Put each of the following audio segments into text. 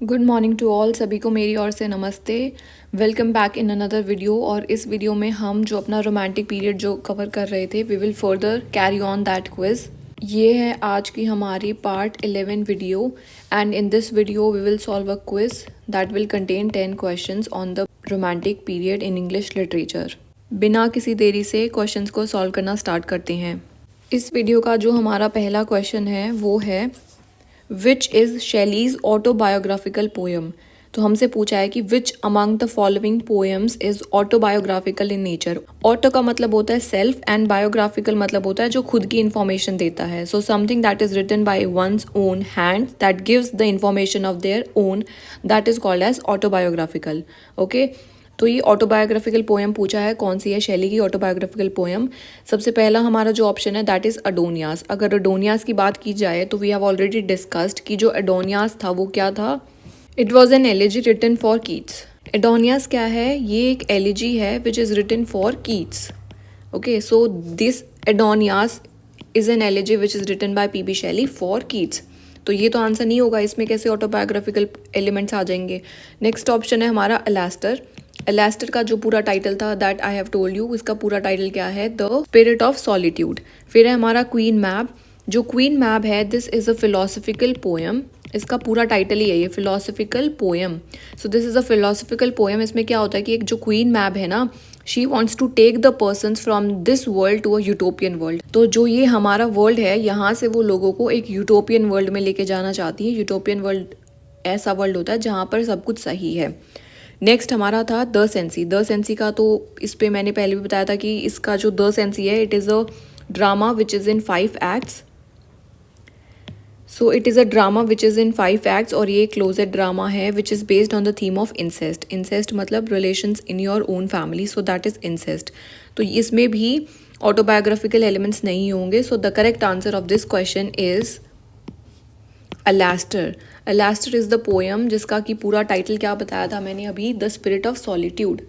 Good morning to all, सभी को मेरी ओर से नमस्ते। Welcome back in another video. और इस वीडियो में हम जो अपना रोमांटिक पीरियड जो कवर कर रहे थे, we will further carry on that quiz. ये है आज की हमारी part 11 video and in this video we will solve a quiz that will contain 10 questions on the romantic period in English literature. बिना किसी देरी से क्वेश्चंस को सॉल्व करना स्टार्ट करते हैं। इस वीडियो का जो हमारा पहला क्वेश्चन है वो है which is Shelley's autobiographical poem. तो हमसे पूछा है कि which among the following poems is autobiographical in nature. Auto का मतलब होता है सेल्फ एंड बायोग्राफिकल मतलब होता है जो खुद की इन्फॉर्मेशन देता है। So something that is written by one's own hand that gives the information of their own, that is called as autobiographical. Okay, तो ये ऑटोबायोग्राफिकल पोएम पूछा है कौन सी है शैली की ऑटोबायोग्राफिकल पोएम। सबसे पहला हमारा जो ऑप्शन है दैट इज़ अडोनियास। अगर अडोनियास की बात की जाए तो वी हैव ऑलरेडी डिस्कस्ड कि जो अडोनियास था वो क्या था। It was an elegy written for Keats. Adonais क्या है? ये एक एलिजी है which is written for Keats. Okay, so this Adonais is an elegy which is written by P B Shelley for Keats. तो ये तो आंसर नहीं होगा, इसमें कैसे ऑटोबायोग्राफिकल एलिमेंट्स आ जाएंगे। नेक्स्ट ऑप्शन है हमारा अलास्टर। अलास्टर का जो पूरा टाइटल था that I have told you, इसका पूरा टाइटल क्या है? The spirit of solitude. फिर है हमारा क्वीन मैब। जो क्वीन मैब है this is a philosophical poem. इसका पूरा टाइटल ही है ये, philosophical poem. So this is a philosophical poem. इसमें क्या होता है कि एक जो क्वीन मैब है ना, she wants to take the persons from this world to a utopian world. तो जो ये हमारा वर्ल्ड है यहाँ से वो लोगों को एक यूटोपियन वर्ल्ड में लेके जाना चाहती है। यूटोपियन वर्ल्ड ऐसा वर्ल्ड होता है जहाँ पर सब कुछ सही है। नेक्स्ट हमारा था द सेंसी। द सेंसी का तो इस पे मैंने पहले भी बताया था कि इसका जो द सेंसी है it is a drama which is in 5 acts. So it is a drama which is in 5 acts और ये क्लोजेड ड्रामा है which is based on the theme of incest. Incest मतलब relations in your own family, so that is incest. तो इसमें भी autobiographical elements नहीं होंगे। So the correct answer of this question is Alastor. Alastor is the poem जिसका कि पूरा title क्या बताया था मैंने अभी, द स्पिरिट ऑफ सॉलिट्यूड।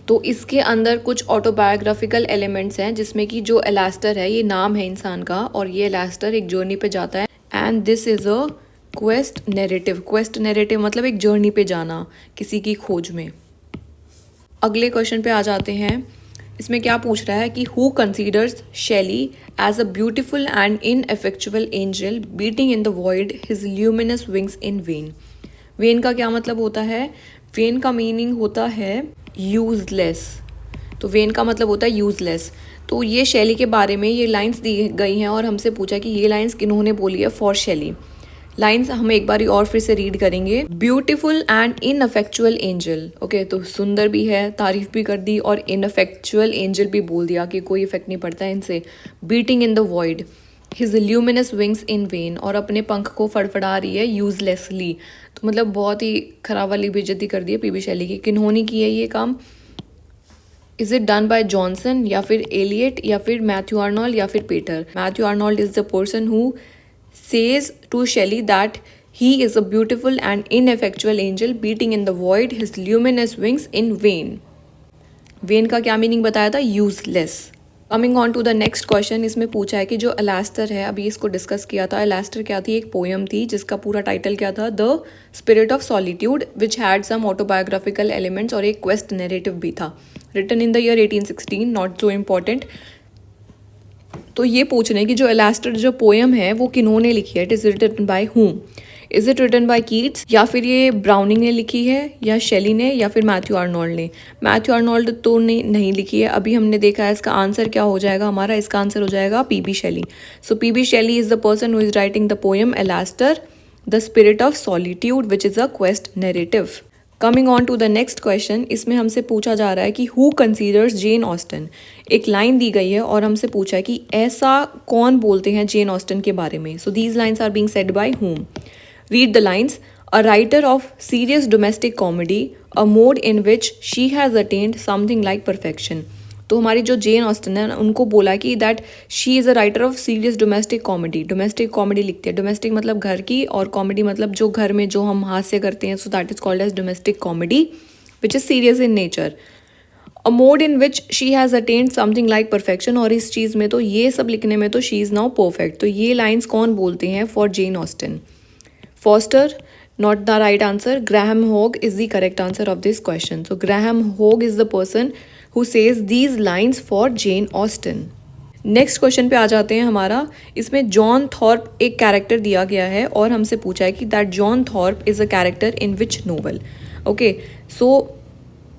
तो इसके अंदर कुछ ऑटोबायोग्राफिकल एलिमेंट्स हैं जिसमें कि जो अलास्टर है ये नाम है इंसान का और ये अलास्टर एक जर्नी पे जाता है and this is a quest narrative. Quest narrative मतलब एक जर्नी पे जाना किसी की खोज में। अगले क्वेश्चन पे आ जाते हैं। इसमें क्या पूछ रहा है कि who considers Shelley as a beautiful and ineffectual angel beating in the void his luminous wings in vain. Vain का क्या मतलब होता है? वेन का मीनिंग होता है यूजलेस। तो वेन का मतलब होता है यूजलेस। तो ये शैली के बारे में ये लाइंस दी गई हैं और हमसे पूछा कि ये लाइंस किन्होंने बोली है फॉर शैली। लाइंस हम एक बार और फिर से रीड करेंगे। Beautiful and ineffectual angel. Okay, तो सुंदर भी है, तारीफ भी कर दी और इनअफेक्चुअल एंजल भी बोल दिया कि कोई इफेक्ट नहीं पड़ता है इनसे। Beating in the void his luminous wings in when, और अपने पंख को फड़फड़ा रही है यूजलेसली। तो मतलब बहुत ही खराब वाली बेइज्जती कर दी है पीबी शैली की। किन्होंने की है ये काम? Is it done by Johnson या फिर एलियट या फिर मैथ्यू आर्नोल्ड या फिर Peter? Matthew Arnold is the person who says to Shelley that he is a beautiful and ineffectual angel beating in the void his luminous wings in vain. Vain का क्या meaning बताया था? Useless. Coming on to the next question. इसमें पूछा है कि जो अलास्टर है, अभी इसको डिस्कस किया था। अलास्टर क्या थी? एक पोएम थी जिसका पूरा टाइटल क्या था? The spirit of solitude which had some autobiographical elements और एक क्वेस्ट नैरेटिव भी था। Written in the year 1816, not so important. तो ये पूछ रहे हैं कि जो अलास्टर जो पोएम है वो किन्होंने लिखी है? It is written by whom? Is it written by Keats या फिर ये ब्राउनिंग ने लिखी है या शेली ने या फिर मैथ्यू आर्नोल्ड ने? मैथ्यू आर्नोल्ड तो नहीं लिखी है। अभी हमने देखा है इसका आंसर क्या हो जाएगा हमारा। इसका आंसर हो जाएगा P Shelley. So P Shelley is the person who is writing the poem Alastor the spirit of solitude which is a quest narrative. Coming on to the next question. इसमें हमसे पूछा जा रहा है कि हु कंसीडर्स जेन ऑस्टन। एक line दी गई है और हमसे पूछा है कि ऐसा कौन बोलते हैं जेन ऑस्टन के बारे में। So these lines are being said by whom? Read the lines. A writer of serious domestic comedy, a mode in which she has attained something like perfection. तो हमारी जो जेन ऑस्टन है उनको बोला कि that she is a writer of serious domestic comedy. Domestic comedy लिखती है। Domestic मतलब घर की और कॉमेडी मतलब जो घर में जो हम हास्य करते हैं। So that is called as domestic comedy which is serious in nature. A mode in which she has attained something like perfection, और इस चीज़ में तो ये सब लिखने में तो शी इज़ नाउ परफेक्ट। तो ये लाइन्स कौन बोलते हैं for Jane Austen? Foster, Not the right answer. Graham Hogg is the correct answer of this question. So Graham Hogg is the person who says these lines for Jane Austen. Next question पे आ जाते हैं हमारा. इसमें John Thorpe एक character दिया गया है और हमसे पूछा है कि that John Thorpe is a character in which novel. Okay, so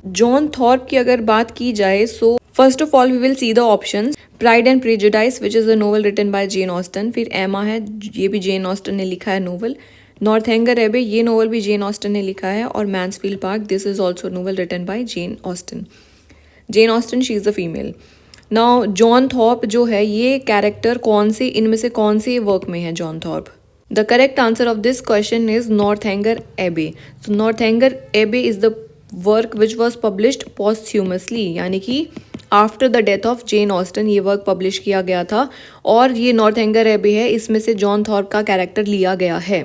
John Thorpe की अगर बात की जाए, so first of all we will see the options. Pride and Prejudice which is a novel written by Jane Austen. फिर Emma है, ये भी Jane Austen ने लिखा है नोवेल. नॉर्थएंगर एबे, ये नोवेल भी जेन ऑस्टन ने लिखा है. और Mansfield Park, this is also novel written by Jane Austen. Jane Austen, she is a female. Now John Thorpe जो है ये कैरेक्टर कौन से इनमें से कौन से वर्क में है John Thorpe? The correct answer of this question is Northanger Abbey. So Northanger Abbey is the work which was published posthumously, यानी कि after the death of Jane Austen ये वर्क पब्लिश किया गया था. और ये नॉर्थएंगर एबे है, इसमें से जॉन थॉर्प का कैरेक्टर लिया गया है.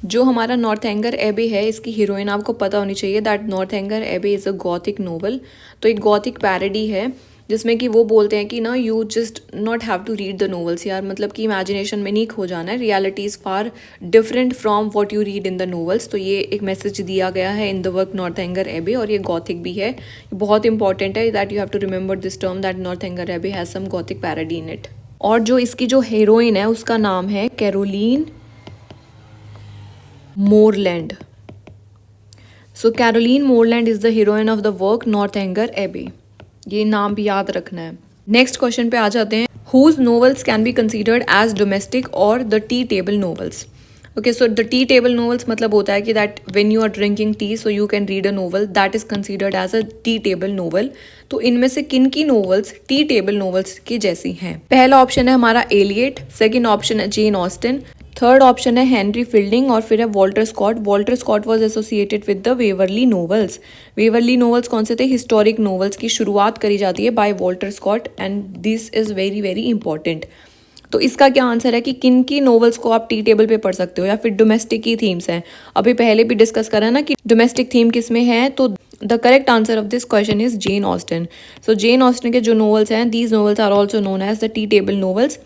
जो हमारा नॉर्थएंगर एबे है, इसकी हीरोइन आपको पता होनी चाहिए दैट नॉर्थएंगर एबे इज़ अ गॉथिक नोवेल. तो एक गॉथिक पैरोडी है जिसमें कि वो बोलते हैं कि ना you just not have to read the novels यार, मतलब कि इमेजिनेशन में नहीं खो जाना है, reality is far different from what you read in the novels. तो ये एक मैसेज दिया गया है इन द वर्क नॉर्थएंगर एबे, और ये गॉथिक भी है. बहुत इंपॉर्टेंट है that you have to remember this term that Northanger Abbey has some Gothic parody in it. और जो इसकी जो हीरोइन है उसका नाम है Caroline Morland. So Caroline Morland is the heroine of the work Northanger Abbey. ये नाम भी याद रखना है. नेक्स्ट क्वेश्चन पे आ जाते हैं. Whose novels can be considered as domestic और the tea table novels. Okay, so the tea table novels मतलब होता है कि that when you are drinking tea so you can read a novel, that is considered as a tea table novel. तो इनमें से किन की नोवेल्स टी टेबल नोवेल्स की जैसी हैं? पहला ऑप्शन है हमारा एलियट, सेकंड ऑप्शन है जेन ऑस्टन, थर्ड ऑप्शन है हेनरी फील्डिंग, और फिर है Walter Scott. Walter Scott was associated with the Waverley novels. Waverley novels कौन से थे? हिस्टोरिक नोवेल्स की शुरुआत करी जाती है by Walter Scott, and this is very very important. तो इसका क्या आंसर है कि किन की नोवेल्स को आप टी टेबल पे पढ़ सकते हो, या फिर डोमेस्टिक की थीम्स हैं. अभी पहले भी डिस्कस करा ना कि डोमेस्टिक थीम किस में है. तो the correct answer of this question is Jane Austen. So Jane Austen के जो नोवेल्स हैं, these novels are also known as the tea table novels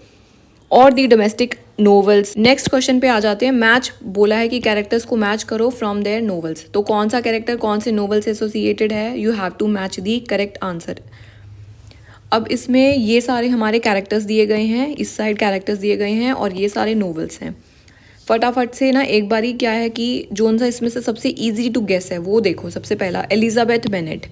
और the domestic novels. Next question पे आ जाते हैं. मैच बोला है कि कैरेक्टर्स को मैच करो फ्रॉम देयर नोवेल्स. तो कौन सा कैरेक्टर कौन से नोवेल से एसोसिएटेड है? You have to match the correct answer. अब इसमें ये सारे हमारे कैरेक्टर्स दिए गए हैं, इस साइड कैरेक्टर्स दिए गए हैं, और ये सारे नोवेल्स हैं. फटाफट से ना एक बारी क्या है कि जोन सा इसमें से सबसे इजी टू गेस है वो देखो. सबसे पहला Elizabeth Bennet.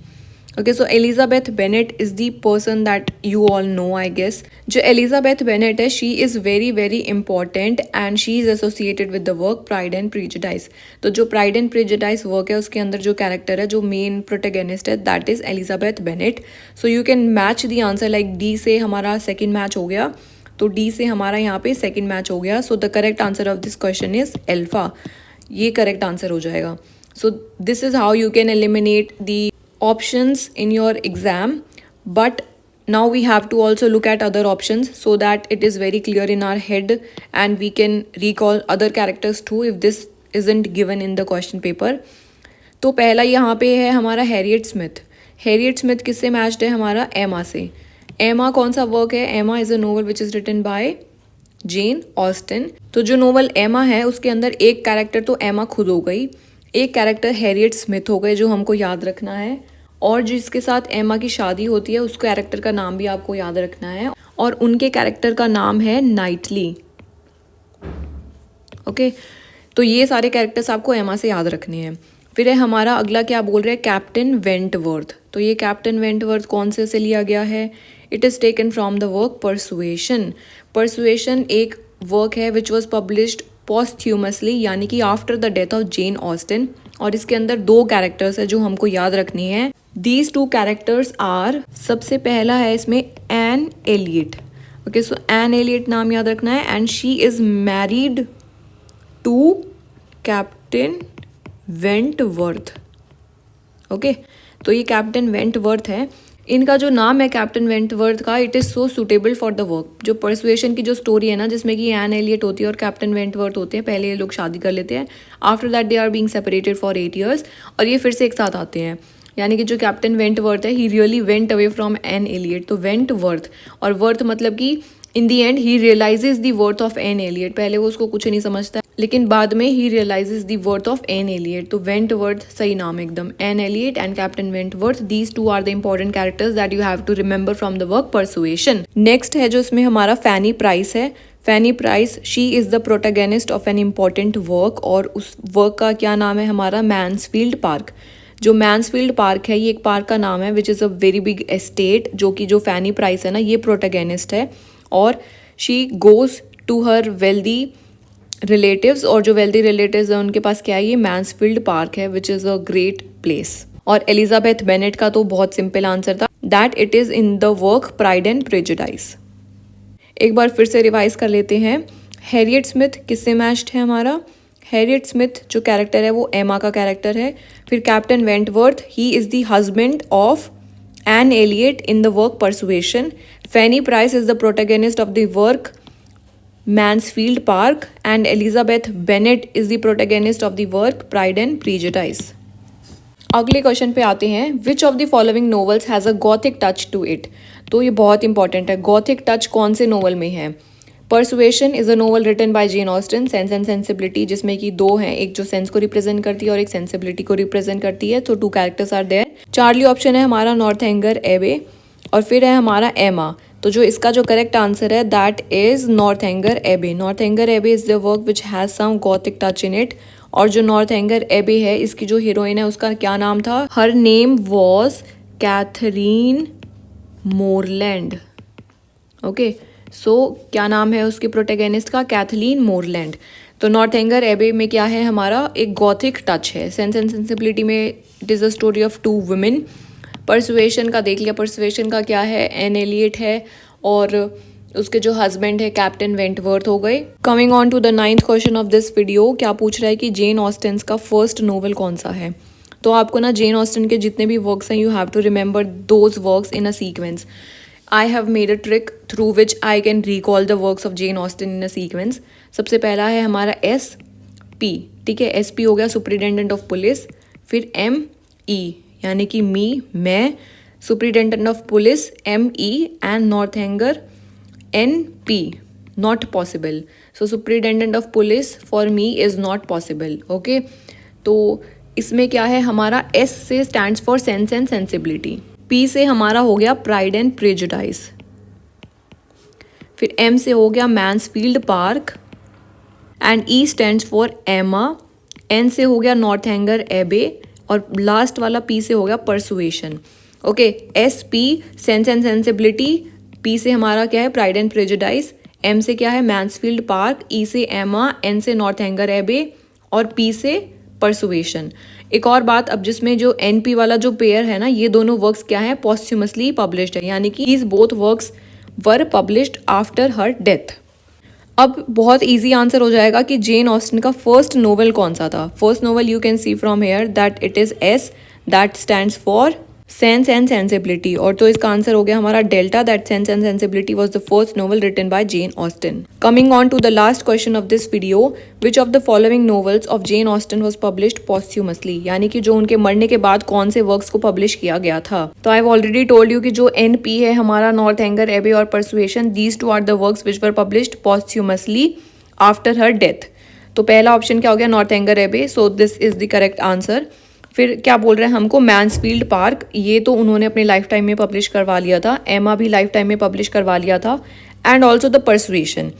Okay, so Elizabeth Bennet is the person that you all know I guess. जो एलिजाबेथ बेनेट है, she is very very important and she is associated with the work Pride and Prejudice. तो जो pride and prejudice work है उसके अंदर जो character है, जो मेन प्रोटेगनिस्ट है, that is Elizabeth Bennet. So you can match the answer like D से हमारा सेकेंड मैच हो गया, तो डी से हमारा यहाँ पे सेकेंड मैच हो गया. सो the correct answer of this question is alpha. ये करेक्ट आंसर हो जाएगा. सो this is how you can eliminate the options in your exam, but now we have to also look at other options so that it is very clear in our head and we can recall other characters too if this isn't given in the question paper. तो पहला यहाँ पे है हमारा Harriet Smith. Harriet Smith किससे matched है? हमारा एमा से. एमा कौन सा वर्क है? Emma is a novel which is written by Jane Austen. तो जो नोवेल एमा है उसके अंदर एक कैरेक्टर तो एमा खुद हो गई, एक कैरेक्टर हैरियट स्मिथ हो गए जो हमको याद रखना है, और जिसके साथ एमा की शादी होती है उस कैरेक्टर का नाम भी आपको याद रखना है, और उनके कैरेक्टर का नाम है नाइटली. ओके, तो ये सारे कैरेक्टर्स आपको एमा से याद रखने हैं. फिर है हमारा अगला क्या बोल रहे हैं? Captain Wentworth. तो ये कैप्टन वेंटवर्थ कौन से लिया गया है? It is taken from the work persuasion. Persuasion एक वर्क है विच वॉज पब्लिश्ड पोस्ट्यूमसली, यानी कि after the death of Jane Austin, और इसके अंदर दो कैरेक्टर्स है जो हमको याद रखनी है. दीज टू कैरेक्टर्स आर, सबसे पहला है इसमें Anne Elliot. Okay, so Anne Elliot नाम याद रखना है, and she is married to Captain Wentworth. Okay, तो ये कैप्टन वेंटवर्थ है. इनका जो नाम है कैप्टन वेंटवर्थ का, it is so suitable for the work. जो परसुएशन की जो स्टोरी है ना, जिसमें कि एन एलियट होती है और कैप्टन वेंटवर्थ होते हैं, पहले ये लोग शादी कर लेते हैं, after that they are being separated for 8 years, और ये फिर से एक साथ आते हैं. यानी कि जो कैप्टन वेंटवर्थ है, he really went away from Anne Elliot. तो वेंटवर्थ, और वर्थ मतलब कि in the end he realises the worth of Anne Elliot. पहले वो उसको कुछ नहीं समझता लेकिन बाद में he realises the worth of Anne Elliot. तो वेंटवर्थ सही नाम एकदम, Anne Elliot and Captain Wentworth, these two are the important characters that you have to remember from the work Persuasion. Next है जो इसमें हमारा फैनी प्राइस है। Fanny Price, she is the protagonist of an important work, और उस work का क्या नाम है हमारा, मैंसफील्ड पार्क। जो मैंसफील्ड पार्क है ये एक पार्क का नाम है which is a very big estate, जो कि जो फैनी प्राइस है ना ये प्रोटैगनिस्ट है, और she goes to her wealthy relatives, और जो वेल्दी रिलेटिव्स हैं उनके पास क्या है, ये मैंसफील्ड पार्क है which is a great place. और एलिजाबेथ बेनेट का तो बहुत सिंपल आंसर था, that it is in the work Pride and prejudice. एक बार फिर से रिवाइज कर लेते हैं। हैरियट स्मिथ किससे मैच्ड है हमारा, हैरियट स्मिथ जो कैरेक्टर है वो एमा का कैरेक्टर है। फिर Captain Wentworth, he is the husband of Anne Elliot in the work Persuasion. Fanny Price is the protagonist of the work Mansfield Park, and Elizabeth Bennet is the protagonist of the work Pride and Prejudice. अगले question पे आते हैं, which of the following novels has a gothic touch to it. तो ये बहुत important है, Gothic touch कौन से नॉवल में है। Persuasion is a novel written by Jane Austen, Sense and Sensibility, जिसमें कि दो हैं, एक जो सेंस को रिप्रेजेंट करती है और एक सेंसिबिलिटी को रिप्रेजेंट करती है, तो two characters are there. Charlie option है हमारा नॉर्थएंगर एबे, और फिर है हमारा एमा। तो जो इसका जो करेक्ट आंसर है that is Northanger Abbey. Northanger Abbey is the work which has some gothic touch in it, और जो नॉर्थएंगर एबे है इसकी जो हीरोइन है उसका क्या नाम था, her name was Catherine Morland. Okay, so क्या नाम है उसके प्रोटैगनिस्ट का, कैथलीन मोरलैंड। तो नॉर्थएंगर एबे में क्या है हमारा, एक गॉथिक टच है। सेंस एंड सेंसिबिलिटी में it is a story of two women. Persuasion का देख लिया, परसुएशन का क्या है, एन एलियट है, और उसके जो हस्बैंड है कैप्टन वेंटवर्थ हो गए। Coming on to the 9th question of this video, क्या पूछ रहा है कि जेन ऑस्टन का फर्स्ट नोवेल कौन सा है। तो आपको ना जेन ऑस्टन के जितने भी वर्क्स हैं you have to remember those works in a sequence. I have made a trick through which I can recall the works of Jane Austen in a sequence. सबसे पहला है हमारा SP, ठीक है, SP हो गया सुपरिटेंडेंट ऑफ पुलिस। फिर ME यानी कि मैं, superintendent of police ME, and Northanger NP, not possible. So superintendent of police for me is not possible. Okay, तो इसमें क्या है हमारा, S से stands for sense and sensibility, P से हमारा हो गया प्राइड एंड प्रेजुडाइस, फिर M से हो गया Mansfield Park, and E stands for Emma, N से हो गया नॉर्थएंगर एबे, और लास्ट वाला P से हो गया persuasion. Okay, SP sense and sensibility, P से हमारा क्या है प्राइड एंड प्रेजुडाइस, M से क्या है मैंसफील्ड पार्क, E से एमा, N से नॉर्थएंगर एबे, और P से परसुएशन। एक और बात, अब जिसमें जो NP वाला जो पेयर है ना, ये दोनों वर्क्स क्या है, पॉस्ट्यूमसली पब्लिश्ड है, यानी कि these both works were published after her death। अब बहुत इजी आंसर हो जाएगा कि जेन ऑस्टन का फर्स्ट नोवेल कौन सा था। First novel you can see from here that it is S, that stands for sense and Sensibility, और तो इसका आंसर हो गया हमारा delta, that Sense and Sensibility was the first novel written by Jane Austen. Coming on to the last question of this video, which of the following novels of Jane Austen was published posthumously, यानी कि जो उनके मरने के बाद कौन से works को पब्लिश किया गया था। तो I have already told you कि जो NP है हमारा नॉर्थएंगर एबे और Persuasion, these two are the works which were published posthumously after her death. तो पहला ऑप्शन क्या हो गया, Northanger Abbey, so this is the correct answer. फिर क्या बोल रहे हैं हमको, मैंसफील्ड पार्क, ये तो उन्होंने अपने लाइफ टाइम में पब्लिश करवा लिया था, एमा भी लाइफ टाइम में पब्लिश करवा लिया था, एंड ऑल्सो द परसुएशन,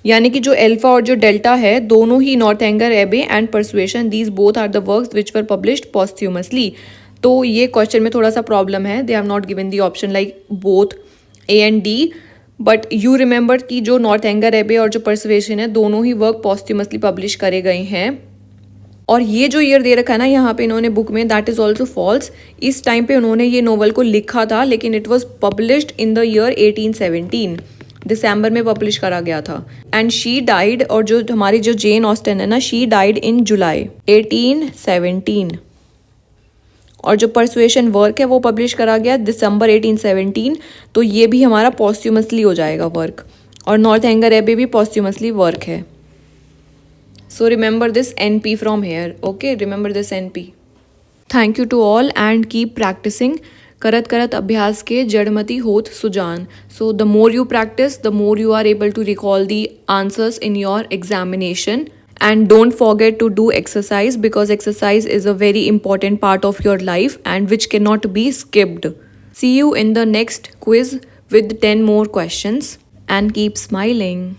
यानी कि जो अल्फा और जो डेल्टा है दोनों ही Northanger Abbey and Persuasion, these both are the works which were published posthumously. तो ये क्वेश्चन में थोड़ा सा प्रॉब्लम है, they have not given the option like both A and D, but you remember कि जो नॉर्थएंगर एबे और जो परसुएशन है दोनों ही वर्क पॉस्ट्यूमसली पब्लिश करे गए हैं। और ये जो ईयर दे रखा है ना यहाँ पे इन्होंने बुक में, दैट इज ऑल्सो फॉल्स। इस टाइम पे उन्होंने ये नोवेल को लिखा था, लेकिन it was published in the year 1817, दिसंबर में पब्लिश करा गया था। एंड शी डाइड, और जो हमारी जो जेन ऑस्टन है ना, शी डाइड इन जुलाई 1817, और जो परसुएशन वर्क है वो पब्लिश करा गया दिसंबर 1817, तो ये भी हमारा पॉस्ट्यूमसली हो जाएगा वर्क, और नॉर्थएंगर एबे भी पॉस्ट्यूमसली वर्क है। So remember this NP from here. Okay, remember this NP. Thank you to all and keep practicing. करत करत अभ्यास के जड़मती होत Sujan. So the more you practice, the more you are able to recall the answers in your examination. And don't forget to do exercise because exercise is a very important part of your life and which cannot be skipped. See you in the next quiz with 10 more questions and keep smiling.